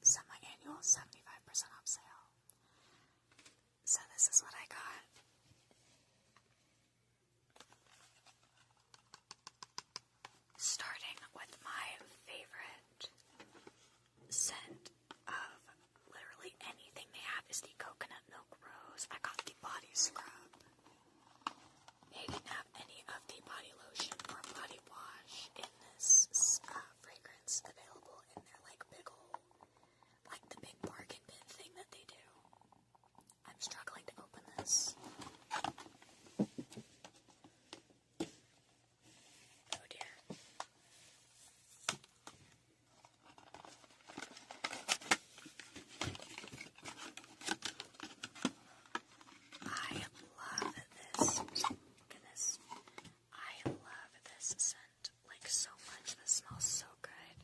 semi-annual 75% off sale. So this is what I got. Starting with my favorite scent of literally anything they have is the coconut milk rose. I got the body scrub. They didn't have any of the body lotion or body wash in this fragrance available in their like big old, like the big bargain bin thing that they do. I'm struggling to open this. Oh dear. I love this. Goodness. I love this scent like so much. This smells so good.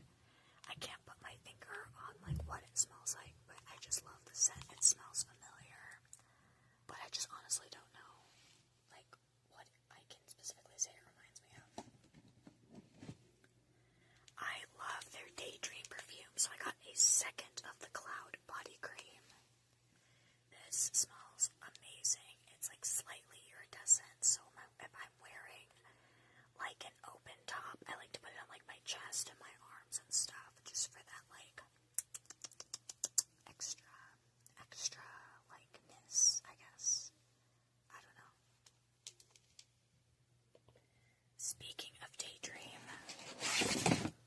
I can't put my finger on like what it smells like, but I just love the scent. It smells familiar, but I just honestly don't know like what I can specifically say it reminds me of. I love their Daydream perfume, so I got a second of the Cloud body cream. This smells amazing. It's like slightly iridescent, so if I'm wearing like an open top, I like to put it on like my chest and my arms and stuff, just for that like extra likeness, I guess. I don't know. Speaking of Daydream,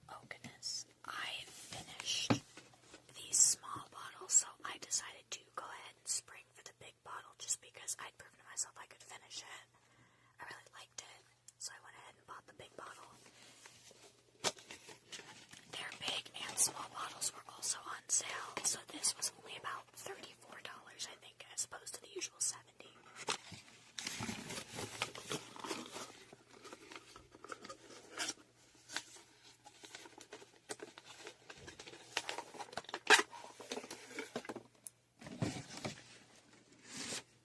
oh goodness, I finished these small bottles, so I decided to go ahead and spring for the big bottle just because I'd proven to myself I could finish it. I really liked it, so I went ahead and bought the big bottle. Their big and small bottles were also on sale, so this was only about $34, I think, as opposed to the usual $70.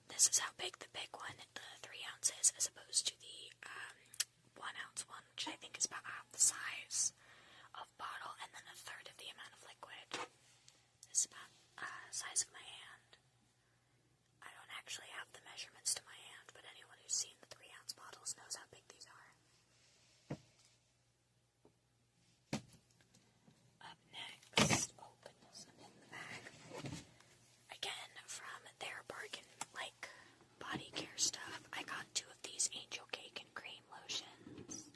This is how big the big one, the 3 ounces, as opposed to the 1 ounce one, which I think is about half the size of bottle and then a third of the amount of liquid. This is about the size of my hand. I don't actually have the measurements to my hand, but anyone who's seen the 3 ounce bottles knows how big these are. Up next, oh goodness, I'm in the bag. Again, from their bargain, like, body care stuff, I got 2 of these Angel Cake and Cream lotions.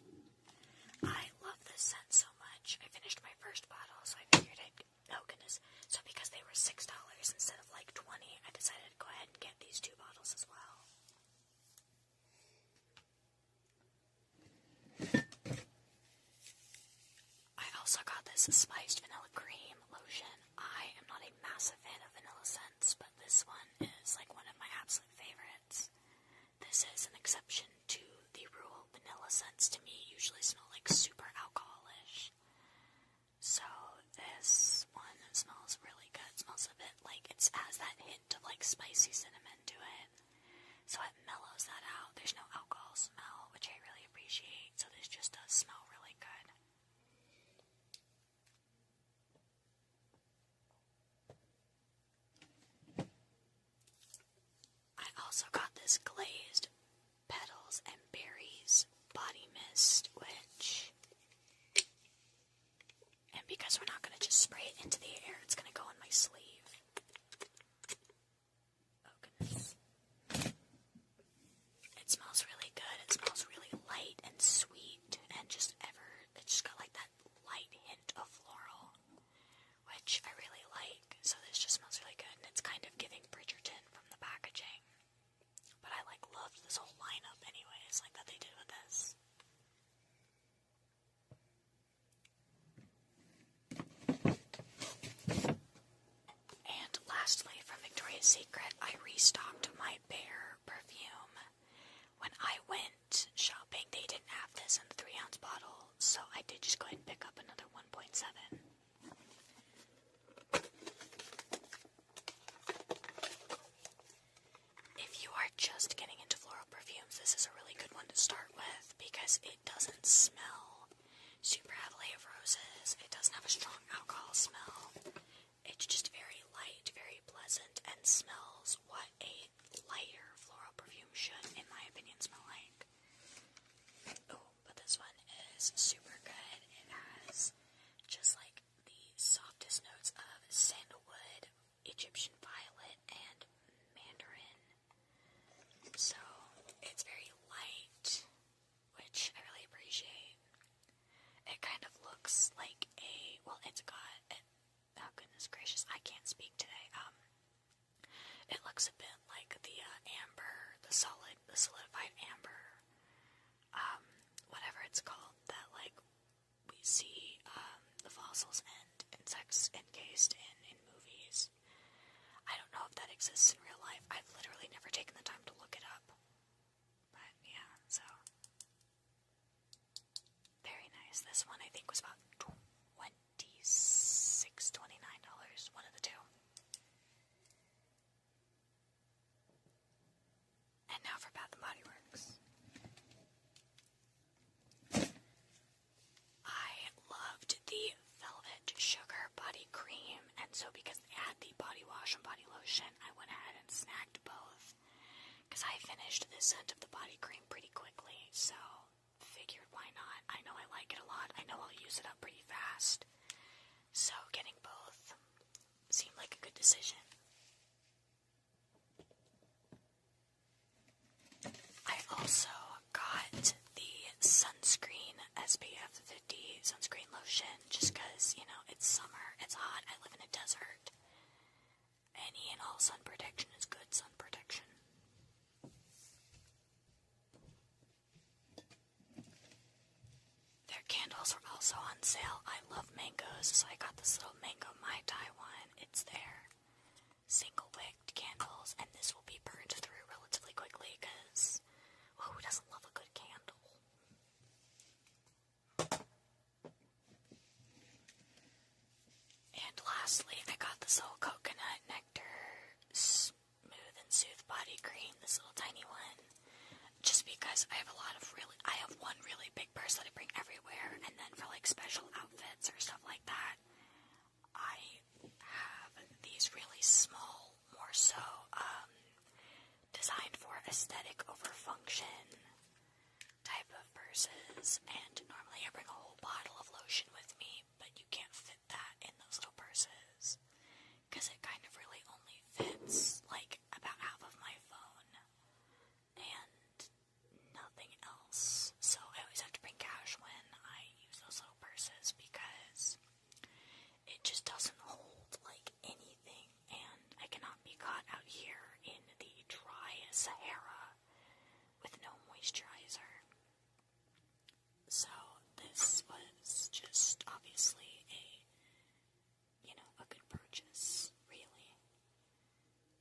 I love this scent so much. I finished my first bottle, so I figured oh goodness. So because they were $6 instead of like $20, I decided to go ahead and get these 2 bottles as well. I also got this spiced vanilla cream lotion. I am not a massive fan of vanilla scents, but this one is like one of my absolute favorites. This is an exception to the rule. Vanilla scents to me usually smell like super alcoholish. So this one smells really good. It smells a bit like it has that hint of like spicy cinnamon to it. So it mellows that out. There's no alcohol smell, which I really appreciate. So this just does smell really good. I also got this glazed petals and berries body mist, which, and because we're not going to just spray it into the air, it's going to go in my sleeve. Oh goodness. It smells really good. It smells really light and sweet and it's just got like that light hint of floral, which I really like. So this just smells really good, and it's kind of giving Bridgerton from the packaging. But I like loved this whole lineup anyways, like that they did with this. And lastly, from Victoria's Secret, I restocked my Bear perfume. When I went shopping, they didn't have this in the 3 ounce bottle, so I did just go ahead and pick up another 1.7. If you are just getting into floral perfumes, this is a really good one to start with because it doesn't smell super heavily of roses. It doesn't have a strong alcohol smell. It It's just very light, very pleasant, and smells what a lighter floral perfume should, in my opinion, smell like. Oh, but this one is super good. It has just like the softest notes of sandalwood, Egyptian violet, and mandarin. So it's very light, which I really appreciate. It kind of looks like it's got, oh goodness gracious, I can't speak today. It looks a bit like the amber, the solidified amber, whatever it's called, that like we see the fossils and insects encased in movies. I don't know if that exists in real life. I've literally never taken the time to look it up. But yeah, so very nice. This one I think was about $29, one of the two. And now for Bath and Body Works. I loved the Velvet Sugar Body Cream, and so because they had the body wash and body lotion, I went ahead and snagged both. Because I finished this scent of the body cream pretty quickly, so figured why not. I know I like it a lot. I know I'll use it up pretty fast. So getting both seemed like a good decision. I also got the sunscreen SPF 50 sunscreen lotion just because, you know, it's summer, it's hot, I live in a desert. Any and all sun protection is good sun protection. Their candles are also on sale. I love mangoes, so I got this little mango Mai Tai one. It's their single wicked candles, and this will be burned through relatively quickly because, well, who doesn't love a good candle? And lastly, I got this little coconut nectar smooth and soothe body cream, this little tiny one. Just because I have one really big purse that I bring everywhere, and then for like special outfits or stuff like that, I have these really small, more so designed for aesthetic over function type of purses. And normally I bring a whole bottle of lotion with me, but you can't fit that in those little purses because it kind of really only fits like about half of my phone and nothing else. So I always have to bring cash when I use those little purses because it just doesn't hold like anything, and I cannot be caught out here in the dry Sahara with no moisturizer. So this was just obviously a good purchase, really.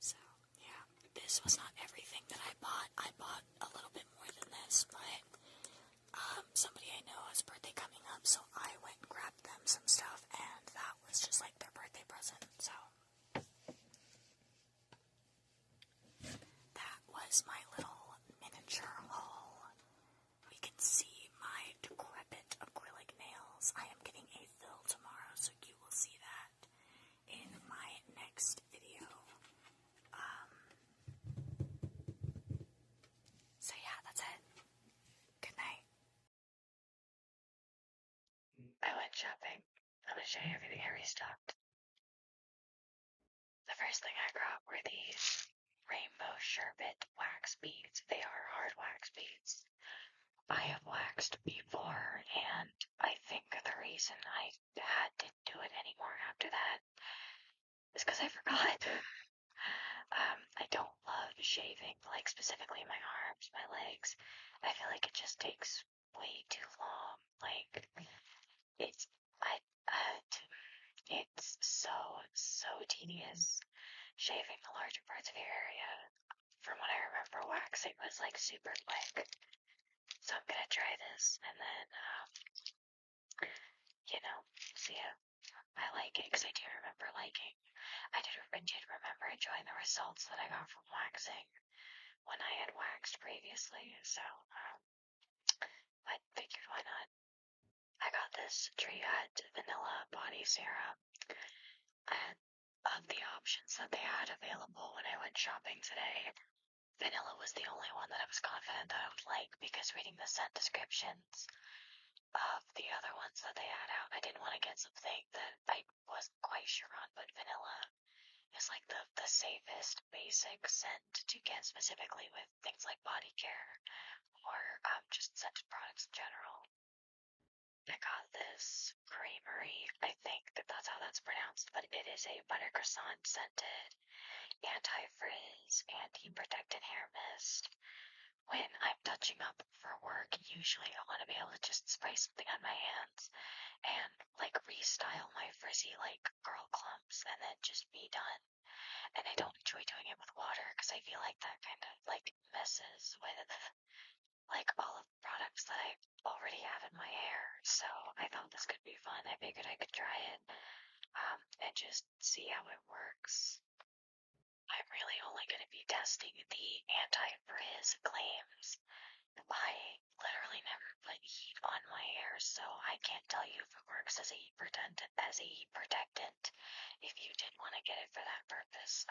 So yeah, this was not everything that I bought. I bought a little bit more than this, but somebody I know has a birthday coming up, so I went and grabbed them some stuff, and that was just like their birthday present. So that was my little miniature haul. We can see my decrepit acrylic nails. I am getting a fill tomorrow, so you will see that in my next video. So yeah, that's it. Good night. I went shopping. I'm going to show you everything I restocked. The first thing I got were these rainbow sherbet wax beads. They are hard wax beads. I have waxed before, and I think the reason I didn't do it anymore after that is because I forgot. I don't love shaving, like specifically my arms, my legs. I feel like it just takes way too long. Like it's so tedious shaving the larger parts of your area. From what I remember, waxing was like super quick. So I'm gonna try this and then, see if I like it, because I do remember liking. I did remember enjoying the results that I got from waxing when I had waxed previously. So, I figured why not. I got this Triad Vanilla Body Serum, and of the options that they had available when I went shopping today, vanilla was the only one that I was confident that I would like, because reading the scent descriptions of the other ones that they had out, I didn't want to get something that I wasn't quite sure on, but vanilla is like the safest basic scent to get, specifically with things like body care or just scented products in general. I got this Creamery, I think that's how that's pronounced, but it is a butter croissant scented anti-frizz, anti-protectant hair mist. When I'm touching up for work, usually I want to be able to just spray something on my hands and like restyle my frizzy like girl clumps and then just be done. And I don't enjoy doing it with water because I feel like that kind of like messes with like all of the products that I already have in my hair. So I thought this could be fun. I figured I could try it and just see how it works. I'm really only going to be testing the anti-frizz claims. I literally never put heat on my hair, so I can't tell you if it works as a heat protectant. If you did want to get it for that purpose,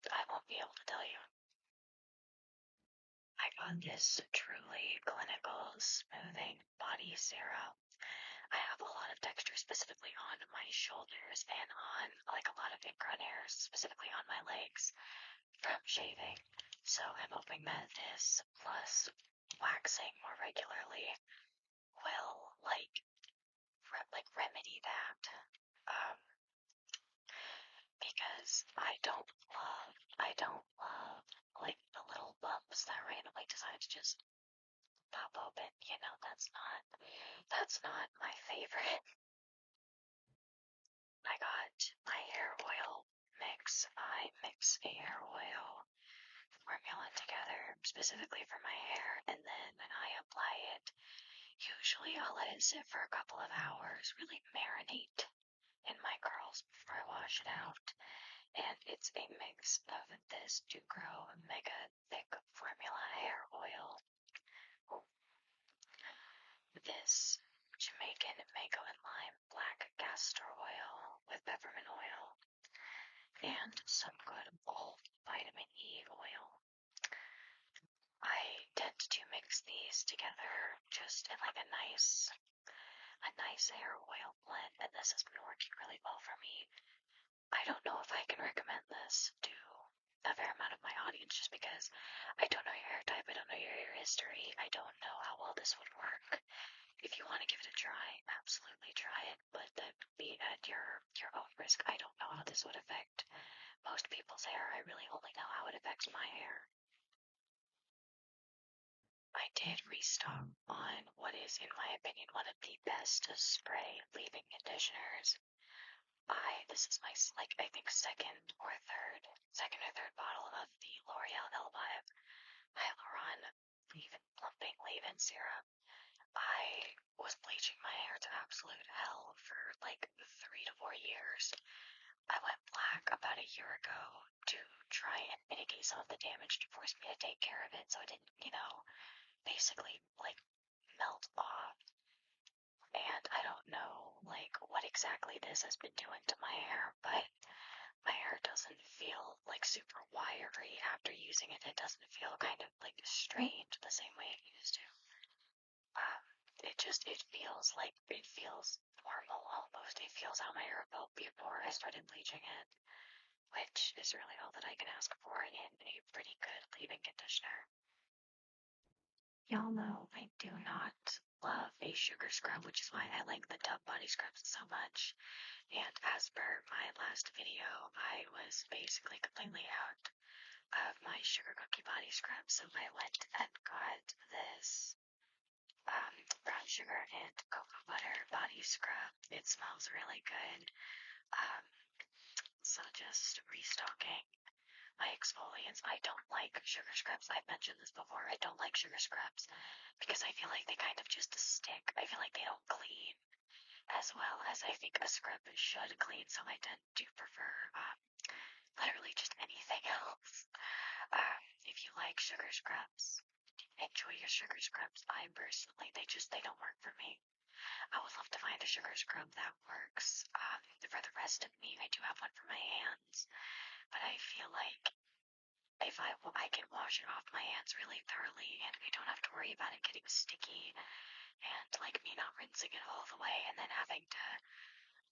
I won't be able to tell you. I got this truly clinical smoothing body serum. I have a lot of texture specifically on my shoulders and on like a lot of ingrown hairs, specifically on my legs from shaving. So I'm hoping that this plus waxing more regularly will like remedy that. Um, because I don't love like the little bumps that randomly decide to just pop open. You know, that's not my favorite. I got my hair oil mix. I mix a hair oil formula together specifically for my hair, and then I apply it. Usually I'll let it sit for a couple of hours, really marinate in my curls before I wash it out. And it's a mix of this Ducro Mega Thick Formula Hair Oil, this Jamaican mango and lime black castor oil with peppermint oil, and some good old vitamin E oil. I tend to mix these together just in like a nice hair oil blend, and this has been working really well for me. I don't know if I can recommend this to a fair amount of my audience just because I don't know your hair type, I don't know your hair history, I don't know how well this would work. If you want to give it a try, absolutely try it, but that would be at your own risk. I don't know how this would affect most people's hair. I really only know how it affects my hair. I did restock on what is, in my opinion, one of the best spray leave-in conditioners. This is my, like, I think second or third bottle of the L'Oreal Elvive Hyaluron Plumping Leave-In Serum. I was bleaching my hair to absolute hell for like 3 to 4 years. I went black about a year ago to try and mitigate some of the damage to force me to take care of it so it didn't, basically like melt off. And I don't know like what exactly this has been doing to my hair, but my hair doesn't feel like super wiry after using it. It doesn't feel kind of like strained the same way it used to. It feels normal almost. It feels how my hair felt before I started bleaching it, which is really all that I can ask for in a pretty good leave-in conditioner. Y'all know I do not love a sugar scrub, which is why I like the Dove body scrubs so much. And as per my last video, I was basically completely out of my sugar cookie body scrub, so I went and got this brown sugar and cocoa butter body scrub. It smells really good. So just restocking my exfoliants. I don't like sugar scrubs. I've mentioned this before. I don't like sugar scrubs because I feel like they kind of just stick. I feel like they don't clean as well as I think a scrub should clean, so I tend to prefer literally just anything else. If you like sugar scrubs, enjoy your sugar scrubs. I personally, they don't work for me. I would love to find a sugar scrub that works. For the rest of me, I do have one for my hands, but I feel like if I can wash it off my hands really thoroughly, and we don't have to worry about it getting sticky, and like me not rinsing it all the way, and then having to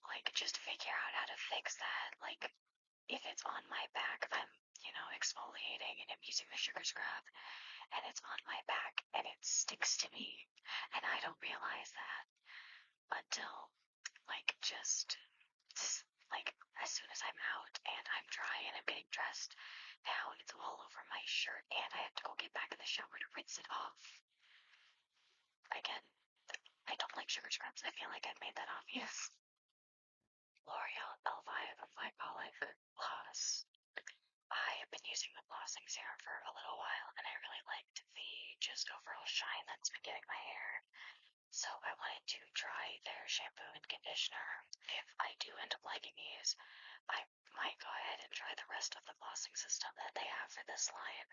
like just figure out how to fix that. Like if it's on my back, if I'm exfoliating and I'm using the sugar scrub, and it's on my back and it sticks to me, and I don't realize that until like just like as soon as I'm out and I'm dry and I'm getting dressed. Now it's all over my shirt and I have to go get back in the shower to rinse it off. Again, I don't like sugar scrubs. I feel like I've made that obvious. L'Oreal L5 Glycolic Gloss. I have been using the glossing serum for a little while and I really liked the just overall shine that's been getting my hair. So I wanted to try their shampoo and conditioner. If I do end up liking these, I might go ahead and try the rest of the glossing system that they have for this line.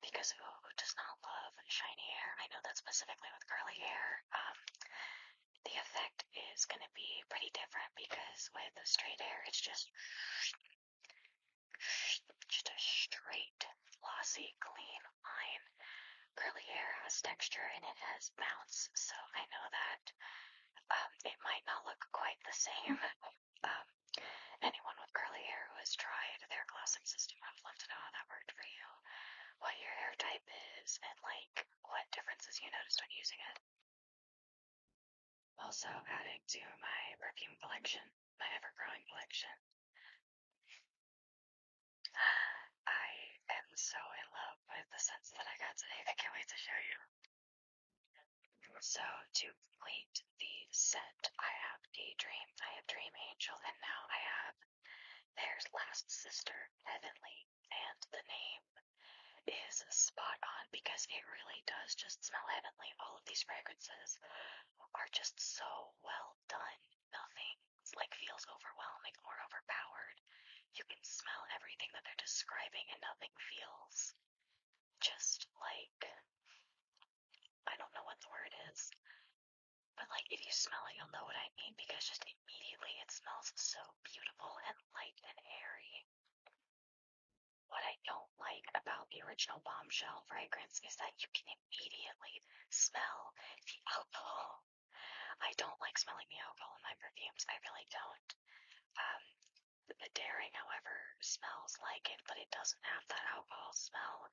Because who does not love shiny hair? I know that specifically with curly hair. The effect is going to be pretty different because with the straight hair, it's just a straight, glossy, clean line. Curly hair has texture and it has bounce, so I know that it might not look quite the same. Anyone with curly hair who has tried their glossing system, I would love to know how that worked for you, what your hair type is, and like what differences you noticed when using it. Also adding to my perfume collection, my ever-growing collection. I am so in love with the scents that I got today. I can't wait to show you. So to complete the set, I have Daydream, I have Dream Angel, and now I have there's Last Sister, Heavenly, and the name is spot on because it really does just smell heavenly. All of these fragrances are just so well done. Nothing like feels overwhelming or overpowered. You can smell everything that they're describing and nothing feels just like, I don't know what the word is, but like if you smell it, you'll know what I mean because just immediately it smells so beautiful and light and airy. What I don't like about the original Bombshell fragrance is that you can immediately smell the alcohol. I don't like smelling the alcohol in my perfumes. I really don't. The Daring, however, smells like it, but it doesn't have that alcohol smell.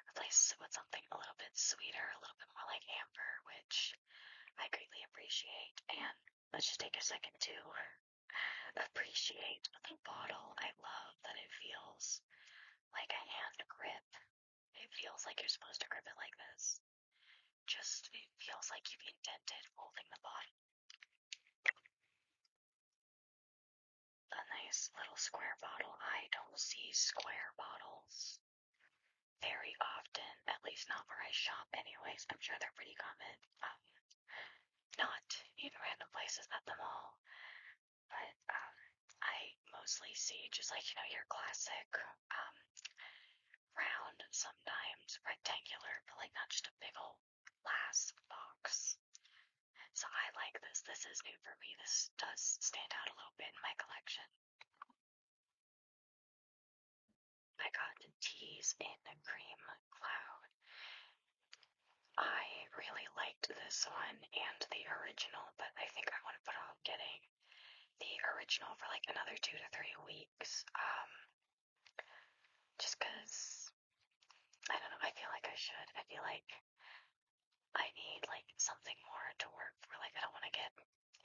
Replaces it with something a little bit sweeter, a little bit more like amber, which I greatly appreciate. And let's just take a second to appreciate the bottle. I love that it feels like a hand grip. It feels like you're supposed to grip it like this. It feels like you've indented holding the bottle. A nice little square bottle. I don't see square bottles very often, at least not where I shop anyways. I'm sure they're pretty common. Not in random places at the mall, but I mostly see just like, your classic round, sometimes rectangular, but like not just a big old glass box. So I like this. This is new for me. This does stand out a little bit in my collection. I got Teas in a Cream Cloud. I really liked this one and the original, but I think I want to put off getting the original for like another 2 to 3 weeks. Just because, I don't know, I feel like I should. I feel like I need like something more to work for. Like I don't want to get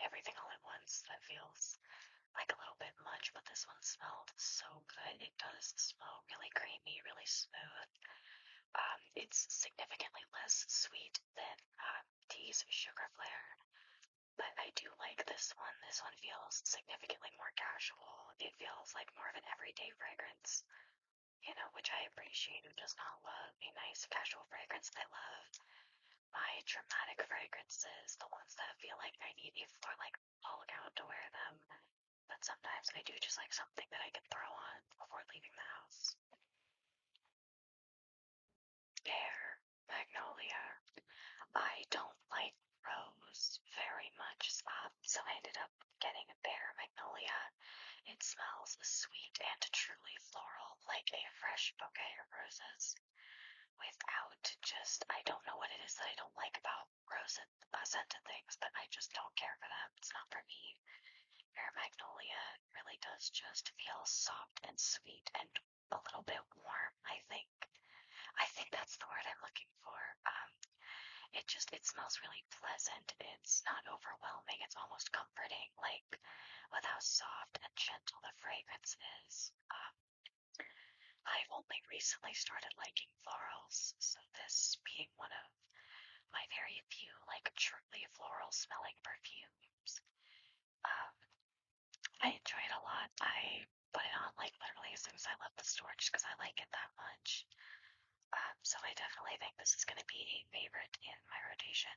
everything all at once. That feels like a little bit much, but this one smelled so good. It does smell really creamy, really smooth. It's significantly less sweet than Tea's Sugar Flare, but I do like this one. This one feels significantly more casual. It feels like more of an everyday fragrance, which I appreciate. Who does not love a nice casual fragrance? I love my dramatic fragrances, the ones that feel like I need a floor like all out to wear them. But sometimes I do just like something that I can throw on before leaving the house. Magnolia. I don't like rose very much. So I ended up getting a Bare Magnolia. It smells sweet and truly floral, like a fresh bouquet of roses. Without just, I don't know what it is that I don't like about scented things, but I just don't care for them. It's not for me. Bare Magnolia really does just feel soft and sweet and a little bit warm, I think. I think that's the word I'm looking for. It smells really pleasant. It's not overwhelming. It's almost comforting, like with how soft and gentle the fragrance is. I've only recently started liking florals, so this being one of my very few, like, truly floral smelling perfumes. I enjoy it a lot. I put it on, like, literally as soon as I left the store just because I like it that much. So I definitely think this is going to be a favorite in my rotation.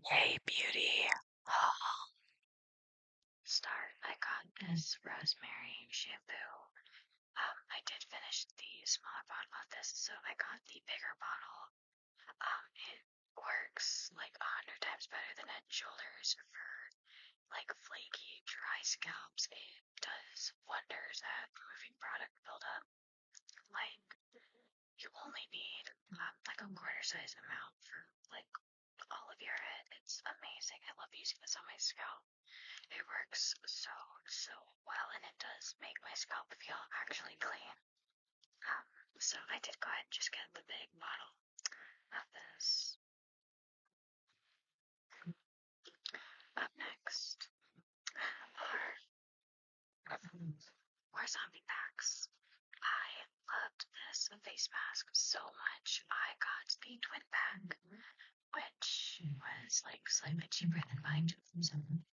Hey, beauty. Start. I got this rosemary shampoo. I did finish the smaller bottle of this, so I got the bigger bottle. It works like 100 times better than Head and Shoulders for like flaky, dry scalps. It does wonders at removing product buildup. Like, you only need like a quarter size amount for like all of your head. It's amazing. I love using this on my scalp. It works so well, and it does make my scalp feel actually clean. So I did go ahead and just get the big bottle of this. Up next are zombie packs. I loved this face mask so much. I got the twin pack, which was like slightly cheaper than buying two from someone.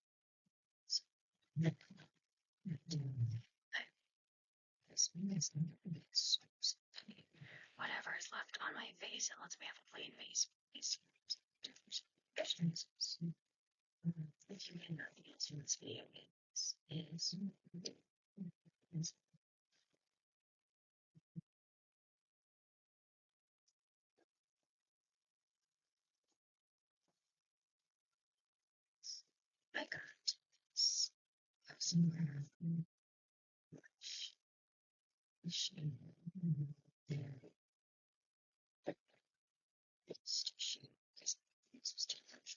Whatever is left on my face, it lets me have a clean face. If you get nothing else from this video, is I got somewhere there. It's tissue. It's too much.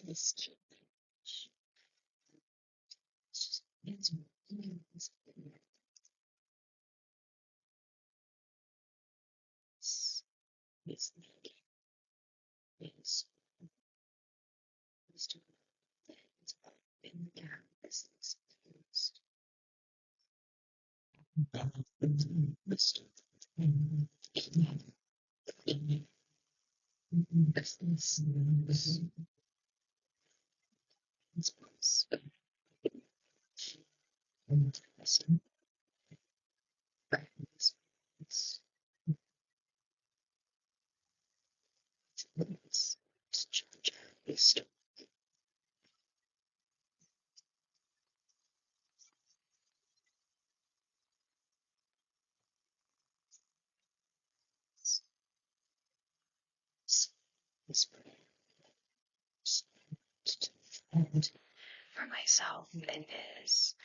This too much. It's it's it's too it's in the gap. This is and for myself, it is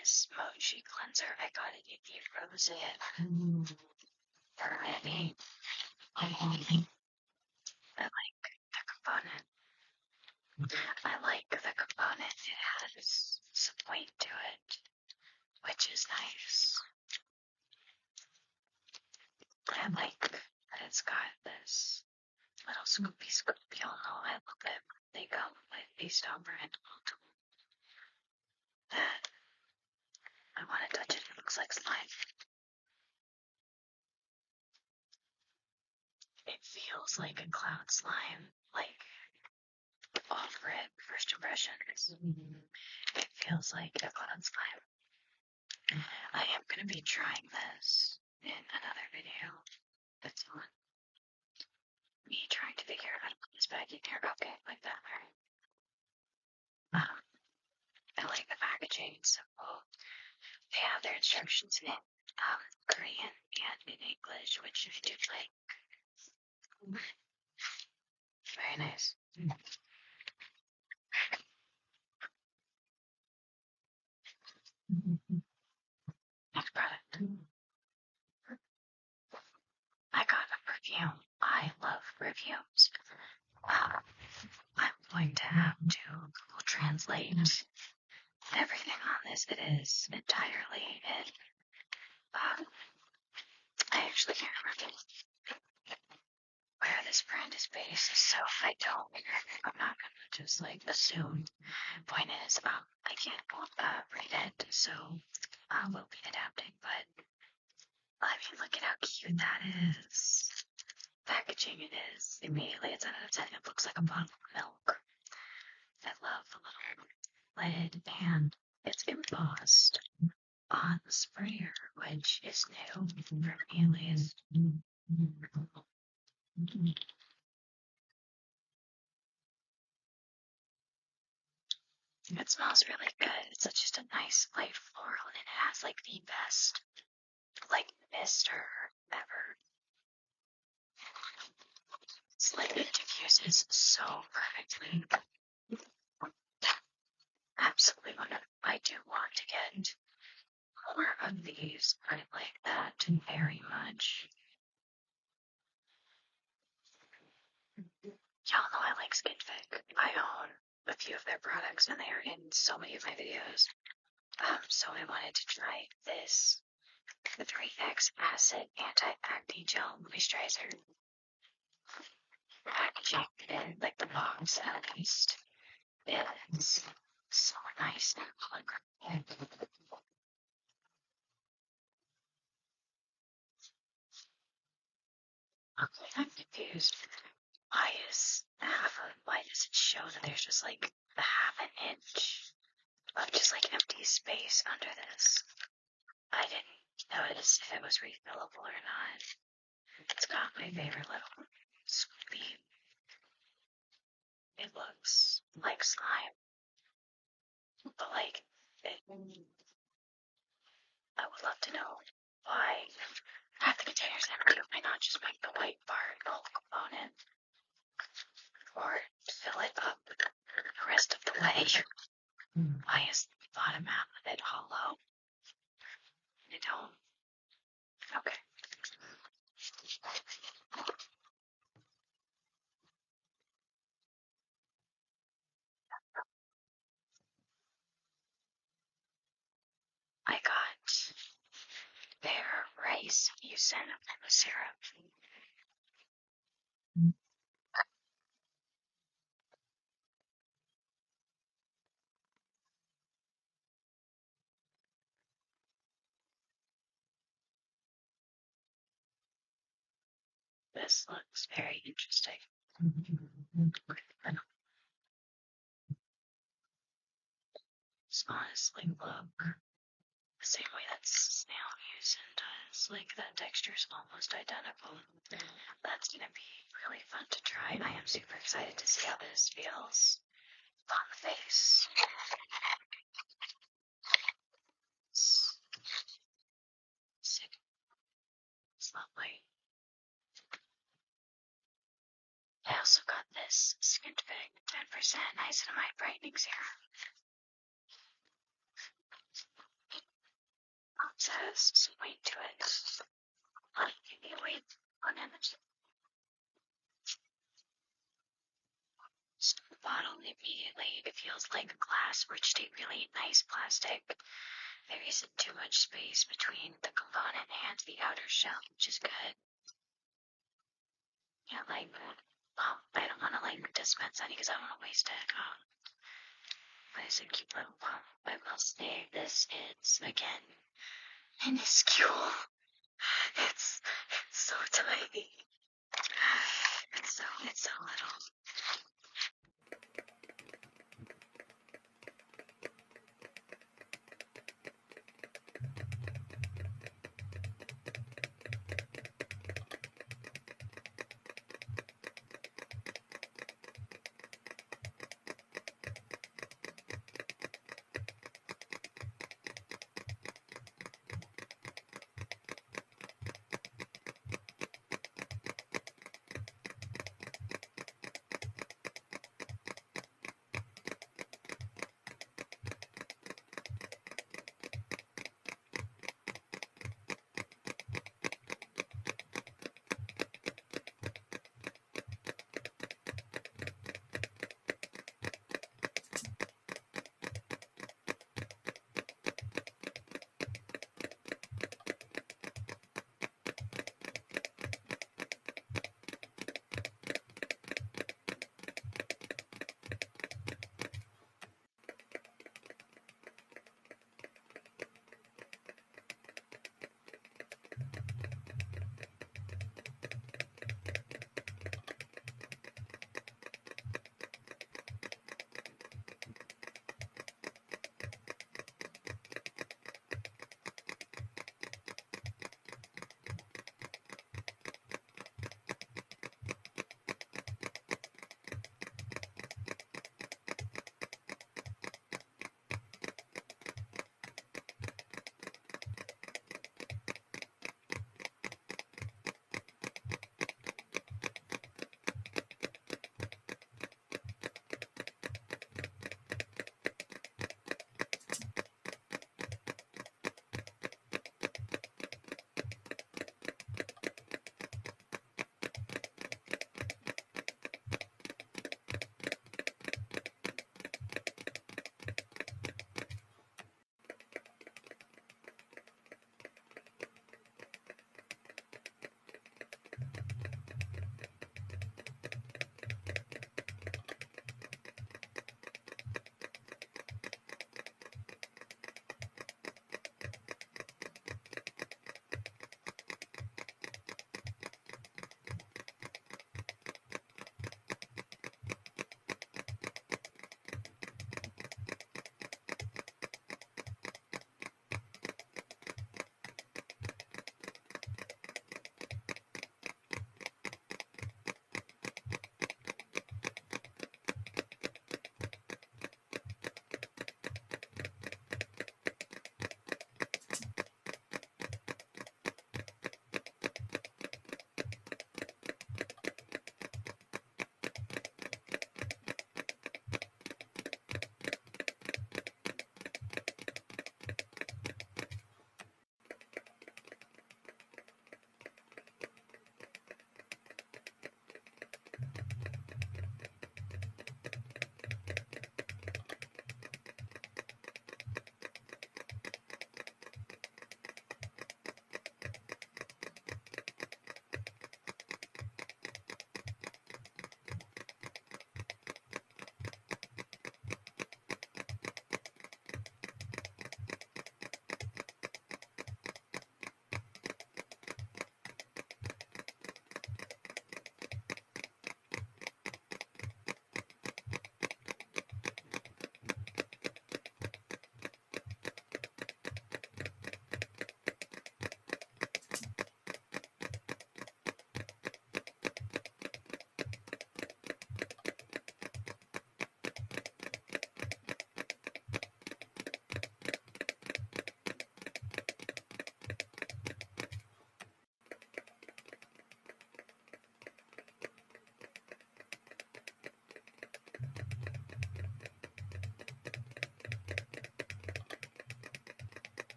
this mochi cleanser. I got it at the Rose for any. I like the component. I like the component. It has some weight to it, which is nice. I like that it's got this little scoopy. Y'all know I love it. They come with a stopper and that I want to touch it. It looks like slime. It feels like a cloud slime, like off rip first impressions. It feels like a cloud slime. I am going to be trying this in another video. That's on me trying to figure out how to put this back in here. Okay, like that. Alright. I like the packaging. It's simple. They have their instructions in Korean and in English, which I do like. Very nice. Next product. I got a perfume. I love perfumes. I'm going to have to Google Translate everything on this. It is entirely in. I actually can't remember where this brand is based, so I'm not gonna just like assume. Point is, I can't read it, so I will be adapting, but I mean, look at how cute that is. Packaging it is. Immediately it's out of 10. It looks like a bottle of milk. I love the little lid, and it's embossed on the sprayer, which is new for me at least. It smells really good. It's just a nice light floral, and it has like the best like mister ever. It's like it diffuses so perfectly. Absolutely wonderful. I do want to get more of these. I like that very much. Y'all know I like Skinfig. I own a few of their products and they are in so many of my videos. So I wanted to try this, the 3X Acid Anti-Acne Gel Moisturizer. Packaging in like the box at least. It's so nice and holographic. Okay, I'm confused. Why does it show that there's just like a half an inch of just like empty space under this? I didn't notice if it was refillable or not. It's got my favorite little scoopy. It looks like slime, but like I would love to know why half the containers empty. Why not just make the white part the whole component, or fill it up the rest of the way? Why is the bottom half of it hollow? I don't. Okay. I got their rice mucin syrup. This looks very interesting. It's honestly look the same way that snail mucin does. Like that texture's almost identical. That's gonna be really fun to try. I am super excited to see how this feels on the face. Sick. It's lovely. I also got this Skinfig 10% niacinamide brightening serum. It says some weight to it. Give me a weight on image. The bottle immediately, it feels like glass, which is really nice plastic. There isn't too much space between the component and the outer shell, which is good. Yeah, like, I don't want to like dispense any because I don't want to waste it. But it's a cute little pump. I will say this is again minuscule. It's so tiny. It's so little.